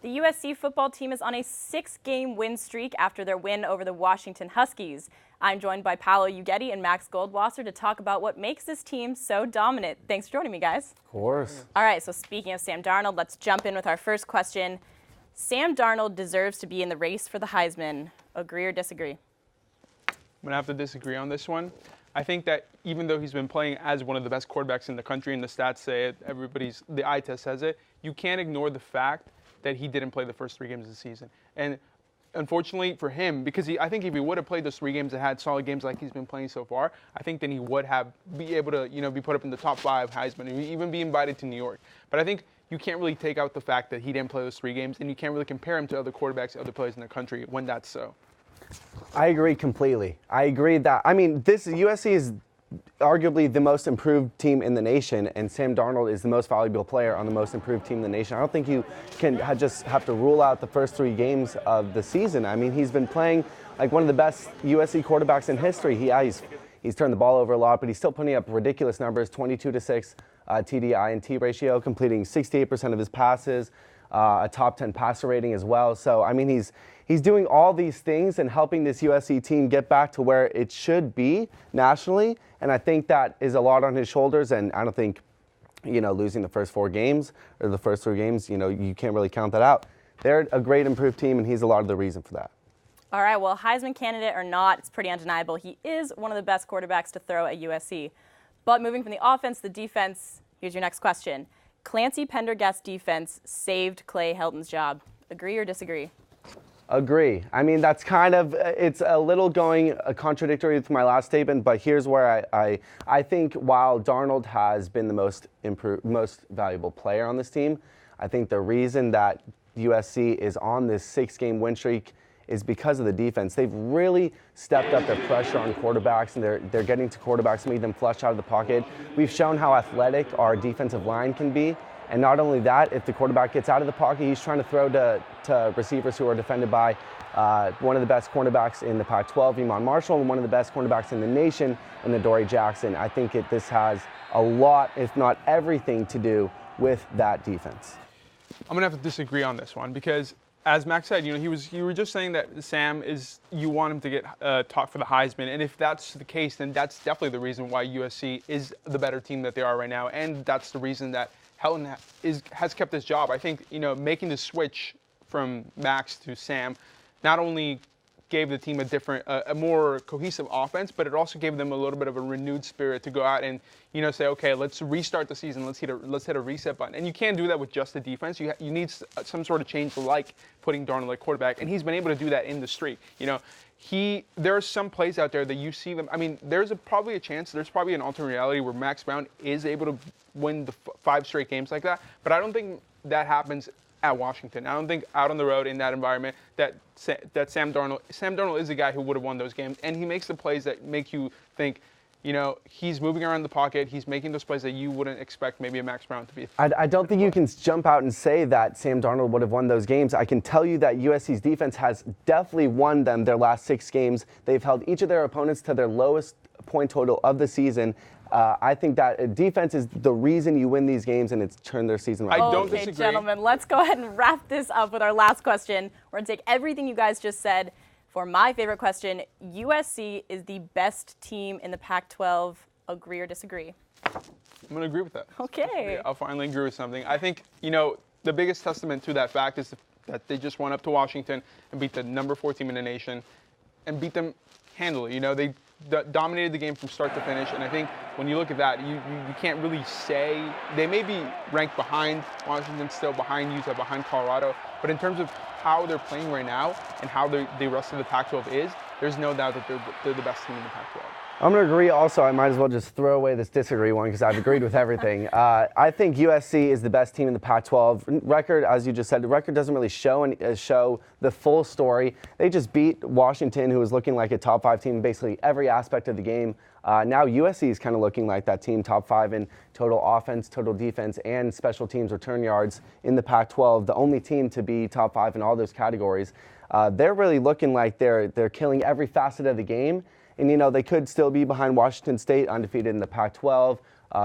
The USC football team is on a 6-game win streak after their win over the Washington Huskies. I'm joined by Paolo Uggetti and Max Goldwasser to talk about what makes this team so dominant. Thanks for joining me, guys. Of course. All right, so speaking of Sam Darnold, let's jump in with our first question. Sam Darnold deserves to be in the race for the Heisman. Agree or disagree? I'm going to have to disagree on this one. I think that even though he's been playing as one of the best quarterbacks in the country, and the stats say it, the eye test says it, you can't ignore the fact that he didn't play the first 3 games of the season. And unfortunately for him, because I think if he would have played those 3 games and had solid games like he's been playing so far, I think then he would have be able to, be put up in the top 5 Heisman and even be invited to New York. But I think you can't really take out the fact that he didn't play those 3 games, and you can't really compare him to other quarterbacks, other players in the country when that's so. I agree completely. I agree that, this USC is arguably the most improved team in the nation, and Sam Darnold is the most valuable player on the most improved team in the nation. I don't think you can just have to rule out the first 3 games of the season. He's been playing like one of the best USC quarterbacks in history. He's turned the ball over a lot, but he's still putting up ridiculous numbers, 22-6 TDI-INT ratio, completing 68% of his passes, a top 10 passer rating as well. So, he's doing all these things and helping this USC team get back to where it should be nationally. And I think that is a lot on his shoulders. And I don't think, losing the first 4 games or the first 3 games, you can't really count that out. They're a great improved team, and he's a lot of the reason for that. All right, well, Heisman candidate or not, it's pretty undeniable. He is one of the best quarterbacks to throw at USC. But moving from the offense to the defense, here's your next question. Clancy Pendergast's defense saved Clay Helton's job. Agree or disagree? Agree. That's it's a little going contradictory with my last statement, but here's where I think while Darnold has been the most valuable player on this team, I think the reason that USC is on this 6-game win streak is because of the defense. They've really stepped up their pressure on quarterbacks, and they're getting to quarterbacks, made them flush out of the pocket. We've shown how athletic our defensive line can be. And not only that, if the quarterback gets out of the pocket, he's trying to throw to receivers who are defended by one of the best cornerbacks in the Pac-12, Iman Marshall, and one of the best cornerbacks in the nation, in Adoree Jackson. I think this has a lot, if not everything, to do with that defense. I'm going to have to disagree on this one because, as Max said, you were just saying that Sam you want him to get talk for the Heisman, and if that's the case, then that's definitely the reason why USC is the better team that they are right now, and that's the reason that Helton has kept his job. I think, making the switch from Max to Sam not only gave the team a more cohesive offense, but it also gave them a little bit of a renewed spirit to go out and, say, okay, let's restart the season. Let's hit a reset button. And you can't do that with just the defense. You need some sort of change, like putting Darnold at quarterback, and he's been able to do that in the streak. There are some plays out there that you see them. There's probably an alternate reality where Max Brown is able to win the 5 straight games like that, but I don't think that happens at Washington. I don't think out on the road in that environment that Sam Darnold is the guy who would have won those games, and he makes the plays that make you think, he's moving around the pocket. He's making those plays that you wouldn't expect maybe a Max Brown to be. I don't think you can jump out and say that Sam Darnold would have won those games. I can tell you that USC's defense has definitely won them their last 6 games. They've held each of their opponents to their lowest point total of the season. I think that defense is the reason you win these games, and it's turned their season around. I don't disagree. Okay, gentlemen, let's go ahead and wrap this up with our last question. We're going to take everything you guys just said. For my favorite question, USC is the best team in the Pac-12. Agree or disagree? I'm going to agree with that. Okay. I'll finally agree with something. I think, the biggest testament to that fact is that they just went up to Washington and beat the number 4 team in the nation and beat them handily. They dominated the game from start to finish, and I think when you look at that, you can't really say they may be ranked behind Washington, still behind Utah, behind Colorado, but in terms of how they're playing right now and how the rest of the Pac-12 is, there's no doubt that they're the best team in the Pac-12. I'm going to agree also. I might as well just throw away this disagree one because I've agreed with everything. I think USC is the best team in the Pac-12. Record, as you just said, the record doesn't really show the full story. They just beat Washington, who was looking like a top 5 team in basically every aspect of the game. Now USC is kind of looking like that team, top 5 in total offense, total defense, and special teams return yards in the Pac-12, the only team to be top 5 in all those categories. They're really looking like they're killing every facet of the game. And, they could still be behind Washington State, undefeated in the Pac-12.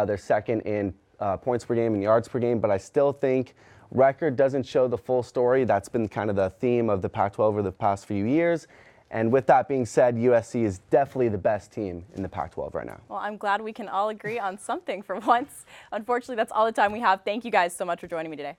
They're second in points per game and yards per game. But I still think record doesn't show the full story. That's been kind of the theme of the Pac-12 over the past few years. And with that being said, USC is definitely the best team in the Pac-12 right now. Well, I'm glad we can all agree on something for once. Unfortunately, that's all the time we have. Thank you guys so much for joining me today.